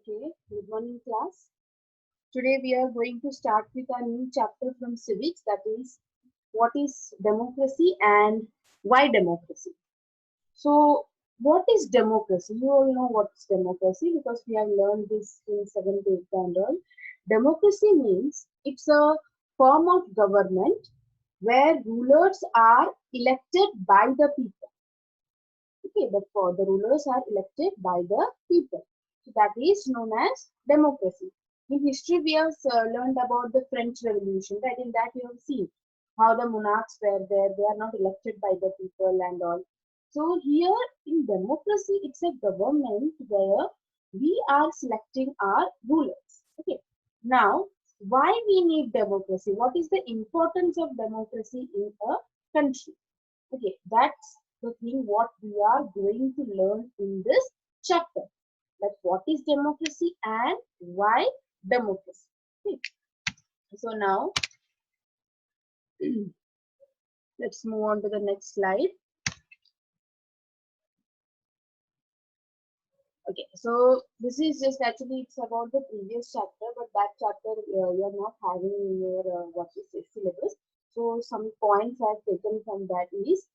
Okay, good morning class. Today we are going to start with a new chapter from civics, that is what is democracy and why democracy. So what is democracy? You all know what is democracy because we have learned this in 7th, 8th and all. Democracy means it's a form of government where rulers are elected by the people. Okay, the rulers are elected by the people. So that is known as democracy. In history, we have learned about the French Revolution, right? In that, you have seen how the monarchs were there. They are not elected by the people and all. So here in democracy, it's a government where we are selecting our rulers. Okay. Now, why we need democracy? What is the importance of democracy in a country? Okay, that's the thing what we are going to learn in this chapter. Like what is democracy and why democracy. Okay. So now let's move on to the next slide. Okay, so this is just actually it's about the previous chapter, but that chapter you're not having in your what is it, syllabus. So some points I've taken from that is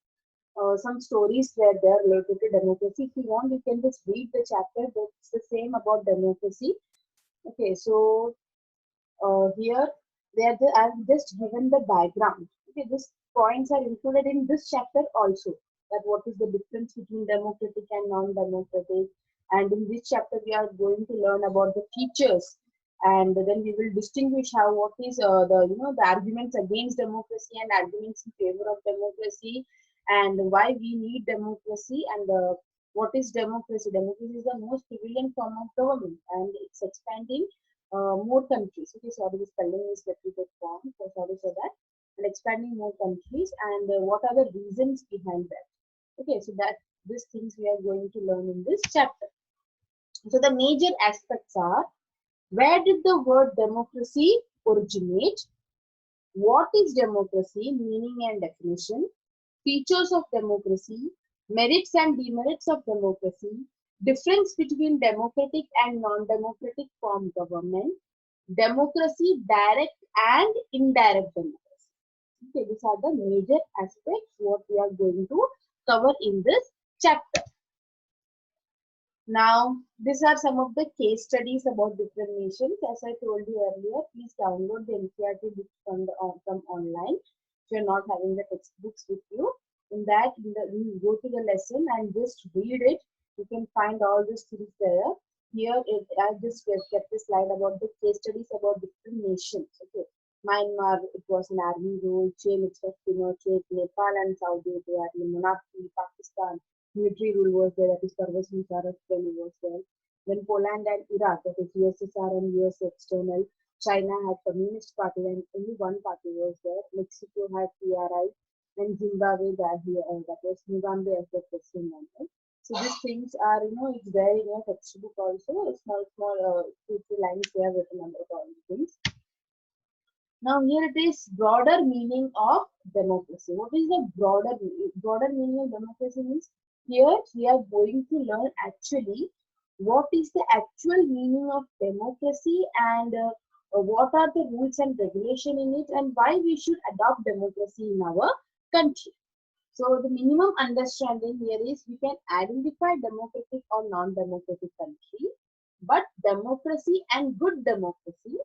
some stories were there related to democracy. If you want, you can just read the chapter. That's the same about democracy. Okay, so here I've just given the background. Okay, these points are included in this chapter also. That what is the difference between democratic and non-democratic, and in this chapter we are going to learn about the features, and then we will distinguish how what is the arguments against democracy and arguments in favor of democracy, and why we need democracy, and what is democracy. Democracy is the most prevalent form of government, and it's expanding more countries. Okay, sorry, the spelling is little bit wrong, so sorry for that. And expanding more countries, and what are the reasons behind that? Okay, so that these things we are going to learn in this chapter. So the major aspects are: where did the word democracy originate? What is democracy? Meaning and definition. Features of democracy. Merits and demerits of democracy. Difference between democratic and non-democratic form government. Democracy, direct and indirect democracy. Okay, these are the major aspects what we are going to cover in this chapter. Now, these are some of the case studies about different nations. As I told you earlier, please download the NCERT books from online. If you're not having the textbooks with you, in that you go to the lesson and just read it. You can find all these things there. Here, I just kept a slide about the case studies about different nations. Okay, Myanmar, it was an army rule. Chile, it was Pinochet. Nepal and Saudi Arabia, monarchy. Pakistan, military rule was there, that is Parvez Musharraf was there. Then Poland and Iraq, that is USSR and US external. China had Communist Party and only one party was there. Mexico had PRI and Zimbabwe that was Mugabe as the president. So these things are, it's there in your textbook also. Small 2-3 lines they have written about all the things. Now here it is broader meaning of democracy. What is the broader meaning of democracy means? Here we are going to learn actually what is the actual meaning of democracy, and what are the rules and regulation in it, and why we should adopt democracy in our country. So the minimum understanding here is we can identify democratic or non-democratic country, but democracy and good democracy,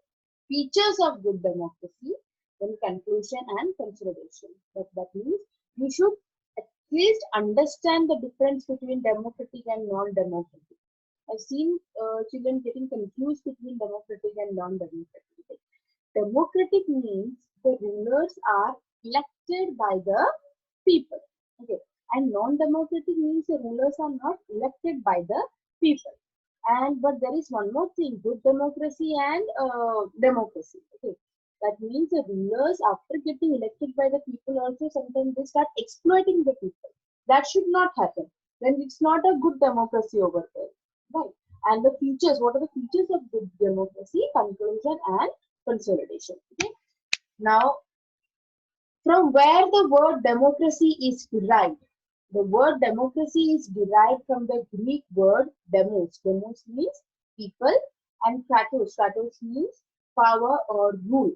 features of good democracy, then conclusion and consideration. That means you should at least understand the difference between democratic and non-democratic. I've seen children getting confused between democratic and non-democratic. Democratic means the rulers are elected by the people. Okay, and non-democratic means the rulers are not elected by the people. But there is one more thing: good democracy and democracy. Okay, that means the rulers, after getting elected by the people, also sometimes they start exploiting the people. That should not happen. Then it's not a good democracy over there, right? And the features: what are the features of good democracy? Conclusion and consolidation. Okay. Now, from where the word democracy is derived? The word democracy is derived from the Greek word demos. Demos means people, And kratos means power or rule.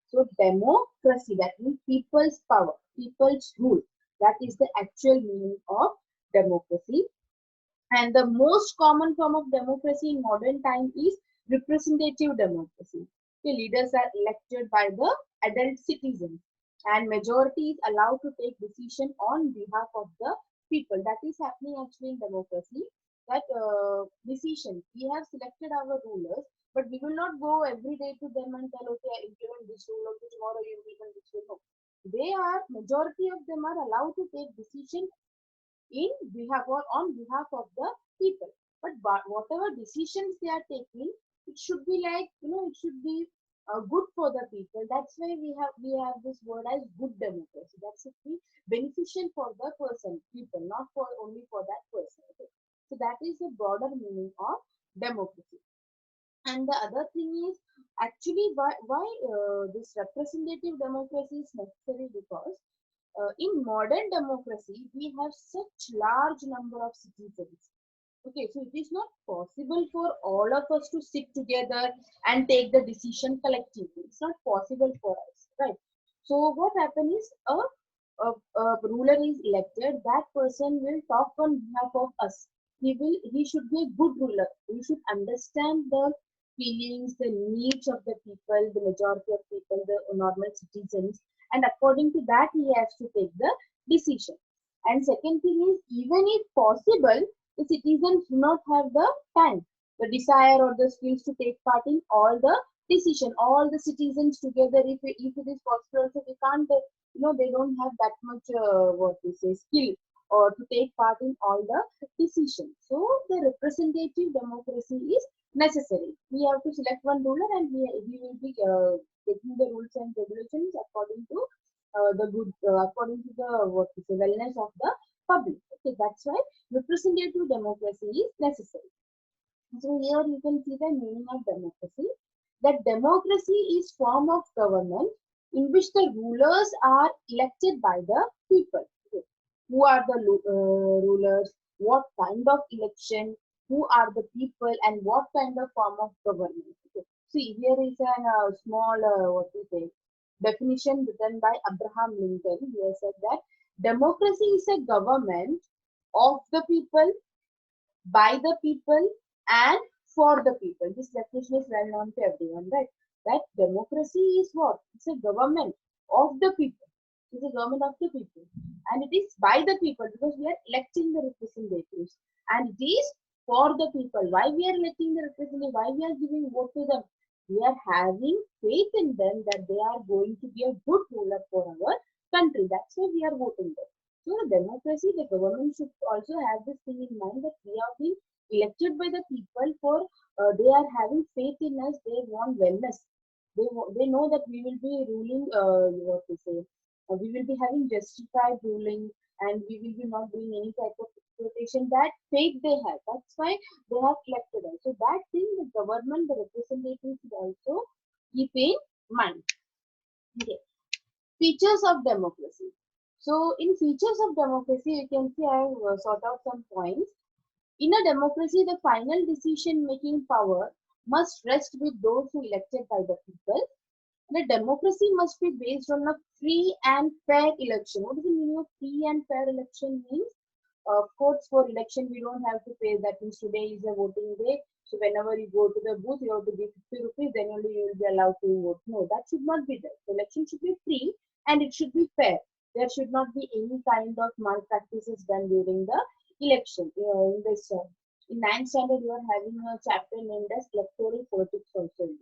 So democracy, that means people's power, people's rule. That is the actual meaning of democracy. And the most common form of democracy in modern time is representative democracy. The leaders are elected by the adult citizens, and majority is allowed to take decision on behalf of the people. That is happening actually in democracy. That decision, we have selected our rulers, but we will not go every day to them and tell, okay, I implement this rule, okay, tomorrow you implement this rule. No. They are, majority of them are allowed to take decision in behalf or on behalf of the people. But whatever decisions they are taking, it should be like, it should be good for the people. That's why we have this word as good democracy. That should be beneficial for the person, people, not for only for that person. Okay? So that is the broader meaning of democracy. And the other thing is actually why this representative democracy is necessary, because in modern democracy, we have such large number of citizens. Okay, so it is not possible for all of us to sit together and take the decision collectively. It's not possible for us, right? So what happens is a ruler is elected. That person will talk on behalf of us. He should be a good ruler. He should understand the feelings, the needs of the people, the majority of people, the normal citizens, and according to that he has to take the decision. And second thing is, even if possible, the citizens do not have the time, the desire or the skills to take part in all the decision. All the citizens together, if it is possible, also we can't, they don't have that much what we say skill or to take part in all the decisions. So the representative democracy is necessary. We have to select one ruler, and he will be taking the rules and regulations according to according to the what we say wellness of the public. Okay, that's why representative democracy is necessary. So here you can see the meaning of democracy. That democracy is form of government in which the rulers are elected by the people. Okay. Who are the rulers? What kind of election? Who are the people? And what kind of form of government? Okay. See, here is a small what we say definition written by Abraham Lincoln. He has said that democracy is a government of the people, by the people, and for the people. This definition is well known to everyone, right? That democracy is what? It's a government of the people. It's a government of the people. And it is by the people, because we are electing the representatives. And it is for the people. Why we are electing the representatives? Why we are giving vote to them? We are having faith in them that they are going to be a good ruler for our country. That's why we are voting them. So the democracy, the government should also have this thing in mind that we are being elected by the people for they are having faith in us. They want wellness. They know that we will be ruling. What to say? We will be having justified ruling, and we will be not doing any type of exploitation. That faith they have. That's why they have elected us. So that thing, the government, the representatives should also keep in mind. Okay. Features of democracy. So in features of democracy, you can see I have sort out some points. In a democracy, the final decision-making power must rest with those who elected by the people. The democracy must be based on a free and fair election. What does the meaning of free and fair election means? Of course, for election, we don't have to pay. That means today is a voting day. So whenever you go to the booth, you have to give 50 rupees, then only you will be allowed to vote. No, that should not be there. The election should be free and it should be fair. There should not be any kind of malpractices done during the election. In this, in 9th standard, you are having a chapter named as electoral politics also.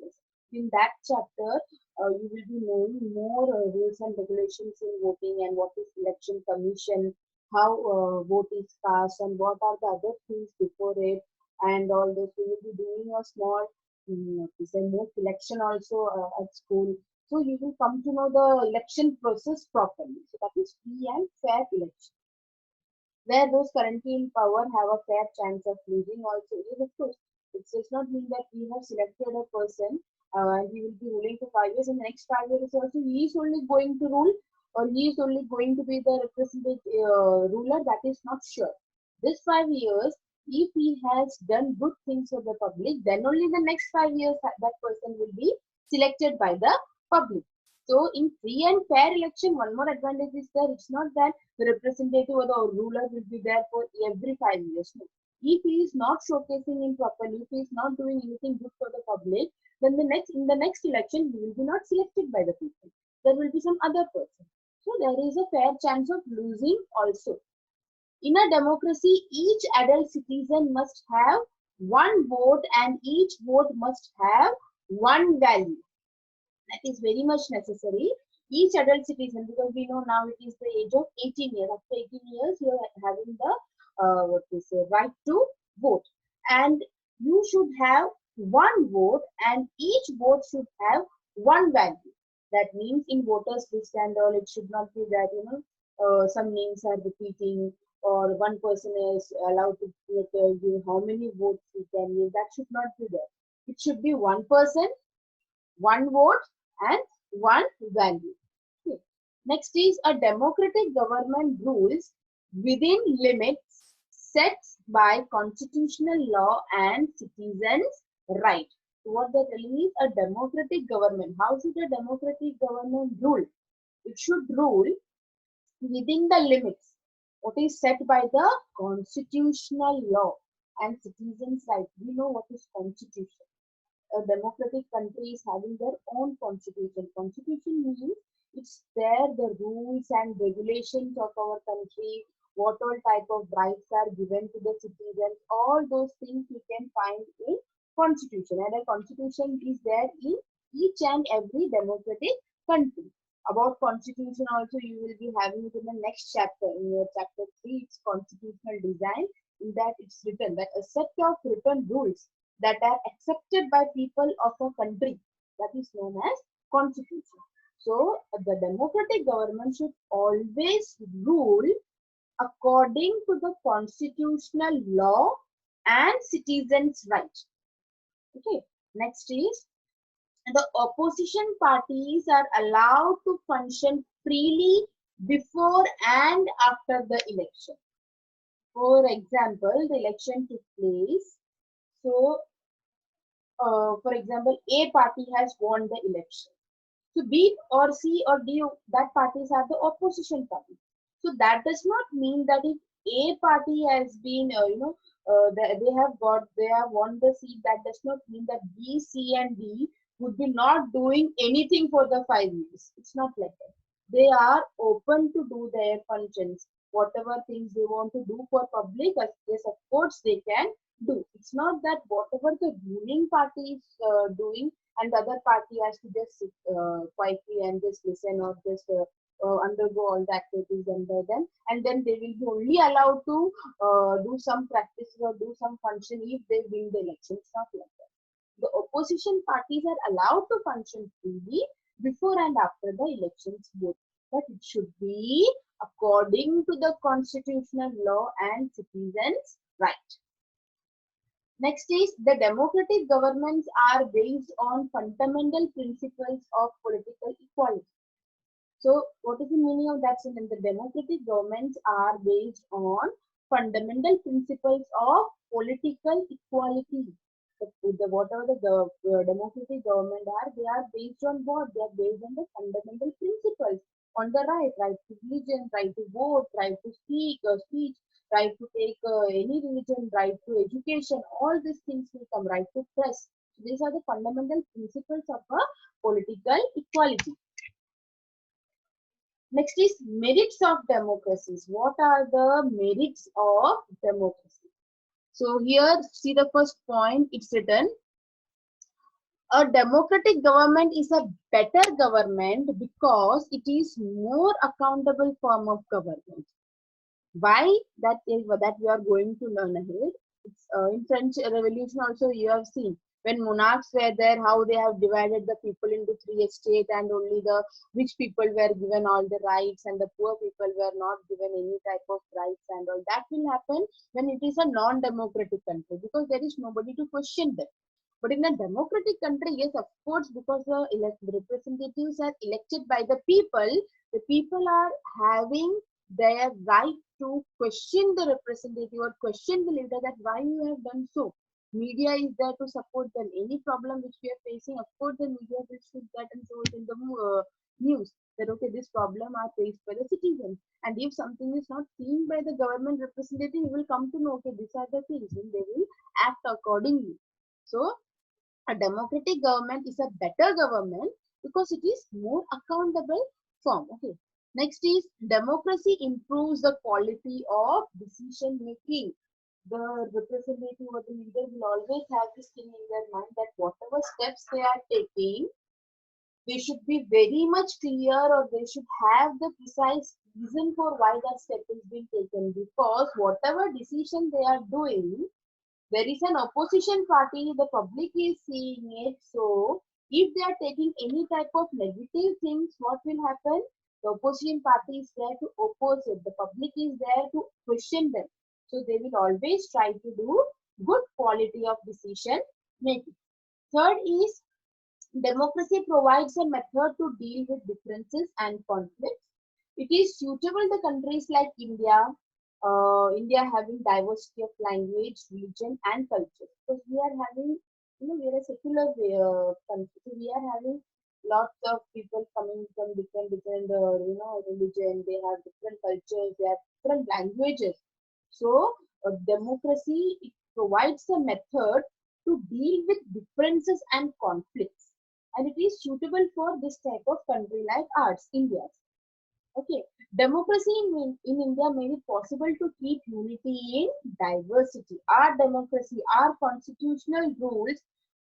In that chapter, you will be knowing more rules and regulations in voting and what is election commission, how vote is cast, and what are the other things before it, and all this. We will be doing a small mock election also at school. So you will come to know the election process properly. So that is free and fair election, where those currently in power have a fair chance of losing also. Yes, of course, it does not mean that we have selected a person and he will be ruling for 5 years, and the next 5 years also he is only going to rule, or he is only going to be the representative ruler. That is not sure. This 5 years If he has done good things for the public, then only in the next 5 years that person will be selected by the public. So in free and fair election, one more advantage is there. It's not that the representative or the ruler will be there for every 5 years. No. If he is not showcasing him properly, if he is not doing anything good for the public, then in the next election he will be not selected by the people. There will be some other person. So there is a fair chance of losing also. In a democracy, each adult citizen must have one vote and each vote must have one value. That is very much necessary. Each adult citizen, because we know now it is the age of 18 years. After 18 years, you are having the right to vote. And you should have one vote and each vote should have one value. That means in voters list and all, it should not be that, some names are repeating or one person is allowed to tell you how many votes he can give. That should not be there. It should be one person, one vote and one value. Okay. Next is a democratic government rules within limits set by constitutional law and citizens' right. So what they're telling is a democratic government. How should a democratic government rule? It should rule within the limits what is set by the constitutional law and citizens' right. We know what is constitution. A democratic country is having their own constitution. Constitution means it's there the rules and regulations of our country, what all type of rights are given to the citizens. All those things you can find in constitution, and a constitution is there in each and every democratic country. About constitution also you will be having it in the next chapter. In your chapter 3, it's constitutional design. In that it's written that a set of written rules that are accepted by people of a country, that is known as constitution. So the democratic government should always rule according to the constitutional law and citizens' right. Okay. Next is the opposition parties are allowed to function freely before and after the election. For example, the election took place. So, for example, A party has won the election. So B or C or D, that parties are the opposition party. So that does not mean that if A party has been, they have won the seat. That does not mean that B, C, and D would be not doing anything for the 5 years. It's not like that. They are open to do their functions. Whatever things they want to do for public, yes, of course they can do. It's not that whatever the ruling party is doing and the other party has to just sit quietly and just listen or just undergo all the activities under them, and then they will be only allowed to do some practices or do some function if they win the election. It's not like that. The opposition parties are allowed to function freely before and after the elections both, but it should be according to the constitutional law and citizens' right. Next is the democratic governments are based on fundamental principles of political equality. So what is the meaning of that sentence? The democratic governments are based on fundamental principles of political equality. Whatever the democratic government are, they are based on what? They are based on the fundamental principles. On the right to religion, right to vote, right to speech, right to take any religion, right to education. All these things will come. Right to press. So these are the fundamental principles of a political equality. Next is merits of democracies. What are the merits of democracy? So here, see the first point, it's written, a democratic government is a better government because it is more accountable form of government. Why? That is that we are going to learn ahead. It's, in French Revolution also you have seen when monarchs were there, how they have divided the people into 3 estates, and only the rich people were given all the rights and the poor people were not given any type of rights and all. That will happen when it is a non-democratic country because there is nobody to question them. But in a democratic country, yes, of course, because the representatives are elected by the people are having their right to question the representative or question the leader that why you have done so. Media is there to support them. Any problem which we are facing, of course, the media will shoot that and show it in the news that okay, this problem are faced by the citizens. And if something is not seen by the government representative, you will come to know okay, these are the things, and they will act accordingly. So a democratic government is a better government because it is more accountable form. Okay. Next is democracy improves the quality of decision making. The representative or the leader will always have this thing in their mind that whatever steps they are taking, they should be very much clear or they should have the precise reason for why that step is being taken, because whatever decision they are doing, there is an opposition party, the public is seeing it. So if they are taking any type of negative things, what will happen? The opposition party is there to oppose it. The public is there to question them. So they will always try to do good quality of decision making. Third is democracy provides a method to deal with differences and conflicts. It is suitable to countries like India, India having diversity of language, religion, and culture. Because we are having, we are a secular country. So we are having lots of people coming from different, religion. They have different cultures. They have different languages. So democracy, it provides a method to deal with differences and conflicts, and it is suitable for this type of country like ours, India. Okay, democracy in India made it possible to keep unity in diversity. Our democracy, our constitutional rules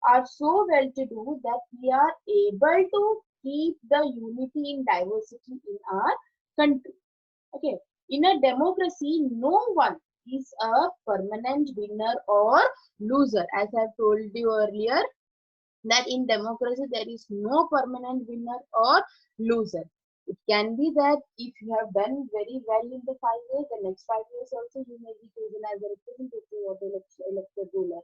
are so well to do that we are able to keep the unity in diversity in our country. Okay, in a democracy, no one is a permanent winner or loser. As I have told you earlier, that in democracy there is no permanent winner or loser. It can be that if you have done very well in the 5 years, the next 5 years also you may be chosen as a representative or the elected ruler.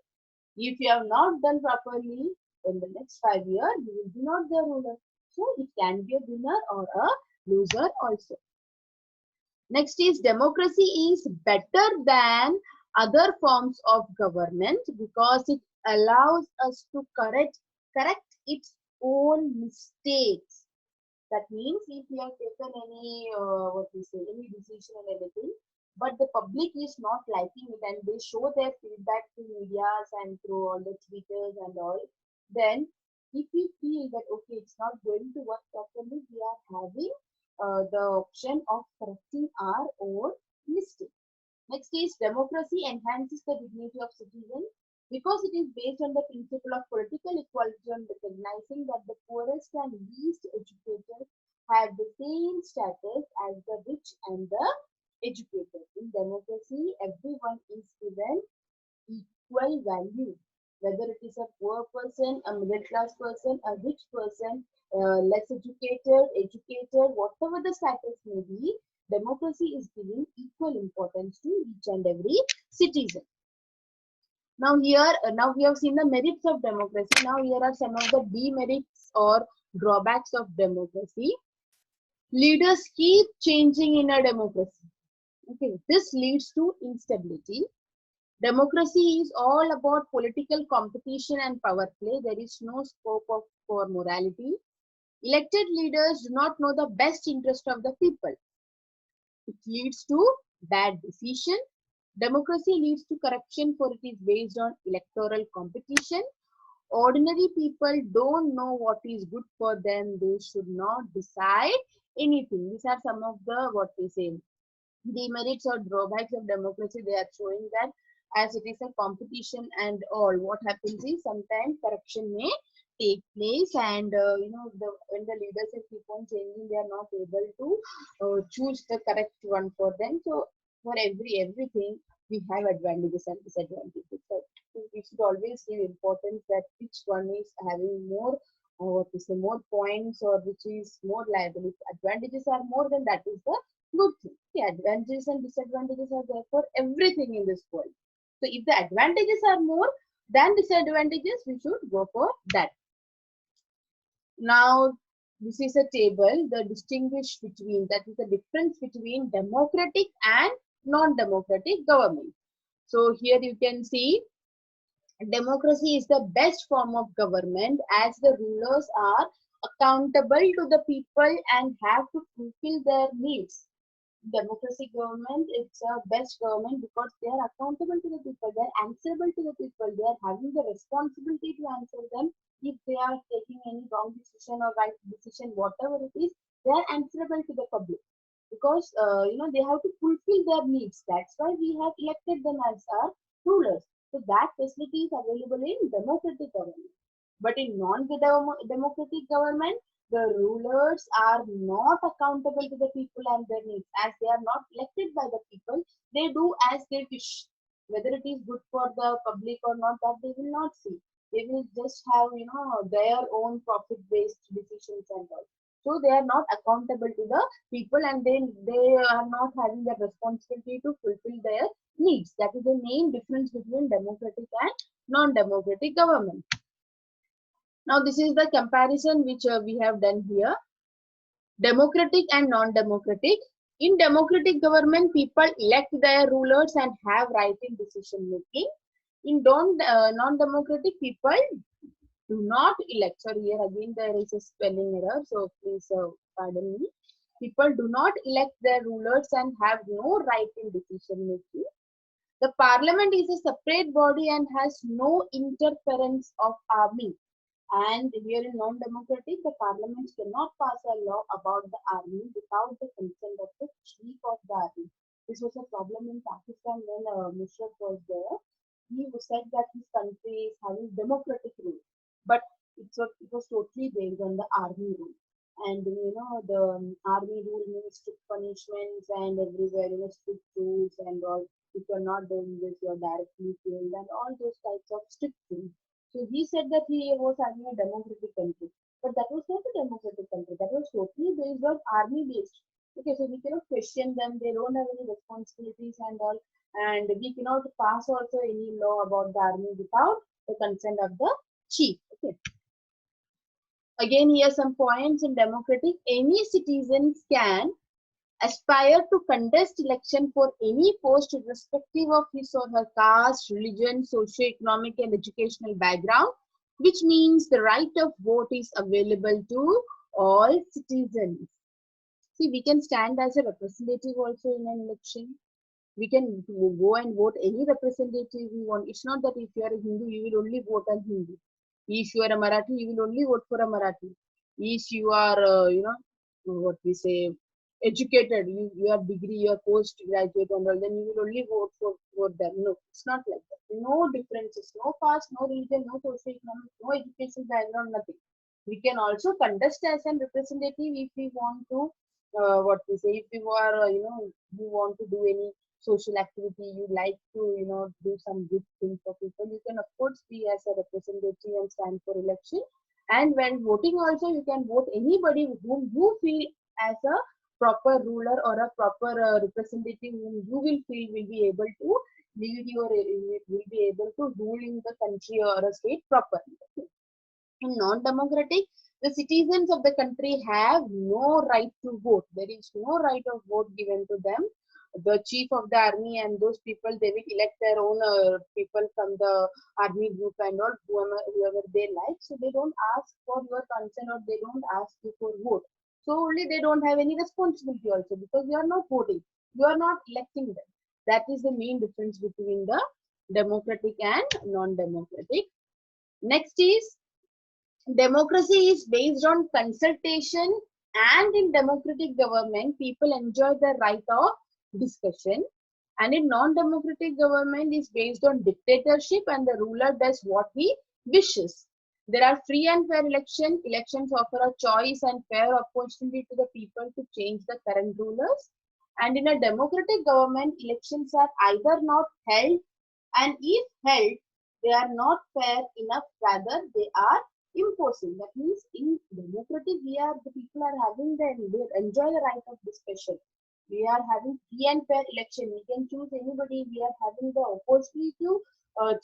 If you have not done properly, in the next 5 years you will be not the ruler. So it can be a winner or a loser also. Next is democracy is better than other forms of government because it allows us to correct its own mistakes. That means if we have taken any any decision and anything, but the public is not liking it and they show their feedback to medias and through all the tweeters and all, then if we feel that okay, it's not going to work properly, we are having the option of correcting our own mistake. Next is democracy enhances the dignity of citizens because it is based on the principle of political equality and recognizing that the poorest and least educated have the same status as the rich and the educated. In democracy, everyone is given equal value, whether it is a poor person, a middle class person, a rich person, less educated, educated, whatever the status may be, democracy is giving equal importance to each and every citizen. Now here, now we have seen the merits of democracy. Now here are some of the demerits or drawbacks of democracy. Leaders keep changing in a democracy. Okay, this leads to instability. Democracy is all about political competition and power play. There is no scope for morality. Elected leaders do not know the best interest of the people. It leads to bad decision. Democracy leads to corruption for it is based on electoral competition. Ordinary people don't know what is good for them. They should not decide anything. These are some of the what we say demerits or drawbacks of democracy. They are showing that as it is a competition and all, what happens is sometimes corruption may take place, and when the leaders keep on changing, they are not able to choose the correct one for them. So for everything we have advantages and disadvantages. So we should always give importance that which one is having more more points or which is more liable. If advantages are more, then that is the good thing. The advantages and disadvantages are there for everything in this world. So if the advantages are more than disadvantages, we should go for that. Now This is a table that distinguish between, that is the difference between democratic and non-democratic government. So here you can see democracy is the best form of government as the rulers are accountable to the people and have to fulfill their needs. Democracy government, it's a best government because they are accountable to the people, they are answerable to the people, they are having the responsibility to answer them if they are taking any wrong decision or right decision, whatever it is, they are answerable to the public because they have to fulfill their needs. That's why we have elected them as our rulers. So that facility is available in democratic government. But in non-democratic government, the rulers are not accountable to the people and their needs. As they are not elected by the people, they do as they wish. Whether it is good for the public or not, that they will not see. They will just have, their own profit-based decisions and all. So they are not accountable to the people, and they are not having the responsibility to fulfill their needs. That is the main difference between democratic and non-democratic government. Now this is the comparison which we have done here. Democratic and non-democratic. In democratic government, people elect their rulers and have right in decision making. In non-democratic, people do not elect. Sorry, here again there is a spelling error, so please pardon me. People do not elect their rulers and have no right in decision making. The parliament is a separate body and has no interference of army. And here in non-democratic, the parliament cannot pass a law about the army without the consent of the chief of the army. This was a problem in Pakistan when Musharraf was there. He said that his country is having democratic rule, but it was totally based on the army rule. And the army rule means strict punishments and everywhere, strict rules and all. If you're not doing this, you're directly killed and all those types of strict things. So he said that he was having a democratic country, but that was not a democratic country. That was totally based on army based. Okay, so we cannot question them. They don't have any responsibilities and all, and we cannot pass also any law about the army without the consent of the chief. Okay. Again, here some points in democratic. Any citizens can aspire to contest election for any post irrespective of his or her caste, religion, socio-economic and educational background, which means the right of vote is available to all citizens. See, we can stand as a representative also in an election. We can go and vote any representative we want. It's not that if you are a Hindu, you will only vote on Hindu. If you are a Marathi, you will only vote for a Marathi. If you are, what we say, educated, you have degree, you are postgraduate and all, then you will only vote for them. No, it's not like that. No differences, no caste, no religion, no socio-economic, no education background, nothing. We can also contest as a representative if we want to, what we say, if you are, you want to do any social activity, you like to, do some good thing for people, you can of course be as a representative and stand for election. And when voting also, you can vote anybody whom you feel as a proper ruler or a proper representative whom you will feel will be able to lead you or will be able to rule in the country or a state properly. In non-democratic, the citizens of the country have no right to vote. There is no right of vote given to them. The chief of the army and those people, they will elect their own people from the army group and all, whoever they like. So they don't ask for your consent or they don't ask you for vote. So only they don't have any responsibility also because you are not voting. You are not electing them. That is the main difference between the democratic and non-democratic. Next is democracy is based on consultation, and in democratic government, people enjoy the right of discussion. And in non-democratic government is based on dictatorship and the ruler does what he wishes. There are free and fair elections. Elections offer a choice and fair opportunity to the people to change the current rulers. And in a democratic government, elections are either not held, and if held, they are not fair enough, rather they are imposing. That means in democratic, the people are having they enjoy the right of discussion. We are having free and fair election. We can choose anybody. We are having the opportunity to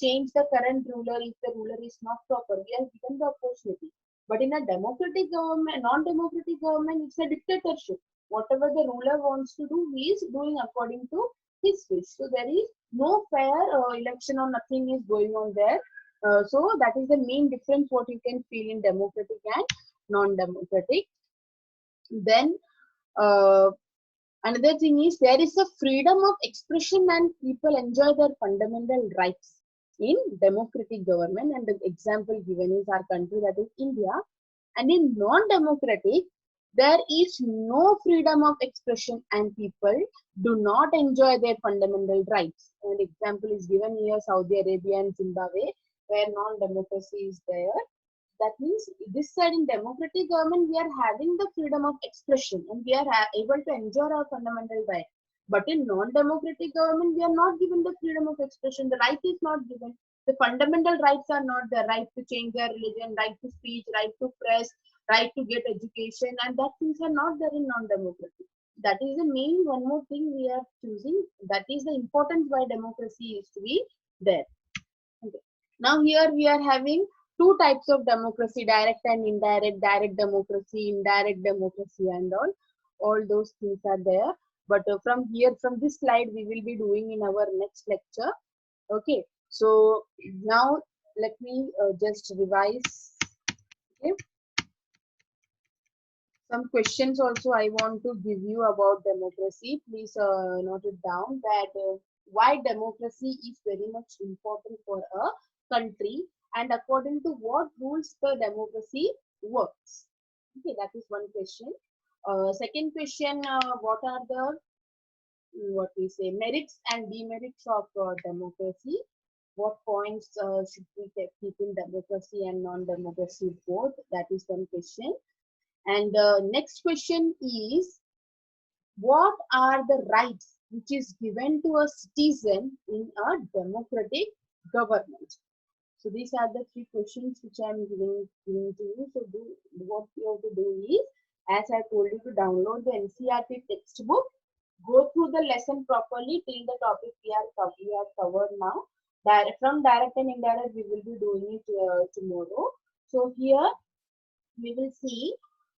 change the current ruler if the ruler is not proper. We are given the opportunity. But in a democratic government, non-democratic government, it's a dictatorship. Whatever the ruler wants to do, he is doing according to his wish. So there is no fair election or nothing is going on there. So that is the main difference what you can feel in democratic and non-democratic. Then uh, another thing is there is a freedom of expression and people enjoy their fundamental rights in democratic government. And the example given is our country, that is India. And in non-democratic, there is no freedom of expression and people do not enjoy their fundamental rights. An example is given here, Saudi Arabia and Zimbabwe, where non-democracy is there. That means this side in democratic government, we are having the freedom of expression and we are able to enjoy our fundamental right. But in non-democratic government, we are not given the freedom of expression. The right is not given. The fundamental rights are not the right to change their religion, right to speech, right to press, right to get education, and that things are not there in non-democratic. That is the main one more thing we are choosing. That is the importance why democracy is to be there. Okay. Now here we are having two types of democracy, direct and indirect, direct democracy, indirect democracy and all those things are there. But from here, from this slide, we will be doing in our next lecture. Okay, so now let me just revise. Okay. Some questions also I want to give you about democracy. Please note it down that why democracy is very much important for a country and according to what rules the democracy works. Okay, that is one question. Second question, what are the what we say merits and demerits of democracy? What points should we keep in democracy and non-democracy both? That is one question. And the next question is, what are the rights which is given to a citizen in a democratic government? So these are the three questions which I am giving to you. So what you have to do is, as I told you, to download the NCERT textbook, go through the lesson properly till the topic we have covered now. From direct and indirect, we will be doing it tomorrow. So here we will see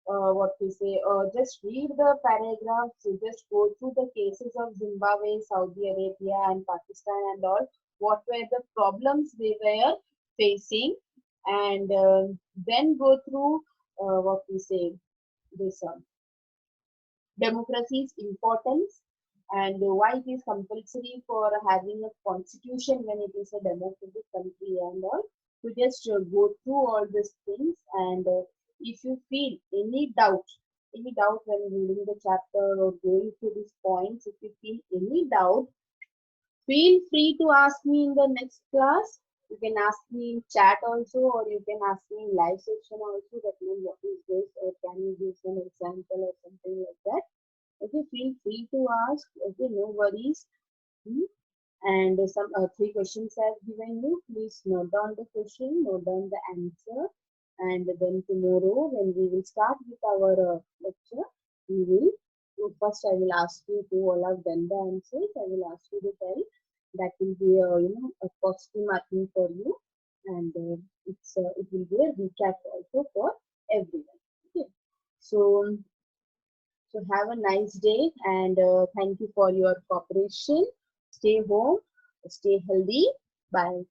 what we say, just read the paragraphs, just go through the cases of Zimbabwe, Saudi Arabia and Pakistan and all, what were the problems they were facing, and then go through what we say, this democracy's importance and why it is compulsory for having a constitution when it is a democratic country and all. To just go through all these things, and if you feel any doubt when reading the chapter or going through these points, if you feel any doubt, feel free to ask me in the next class. You can ask me in chat also, or you can ask me in live section also, that means what is this, or can you give an example or something like that. Okay, feel free to ask. Okay, no worries. And some three questions I've given you. Please note down the question, note down the answer, and then tomorrow when we will start with our lecture, we will first I will ask you to all have done the answers. I will ask you to tell. That will be a positive marking for you, and it will be a recap also for everyone. Okay, so. So have a nice day, and thank you for your cooperation. Stay home, stay healthy. Bye.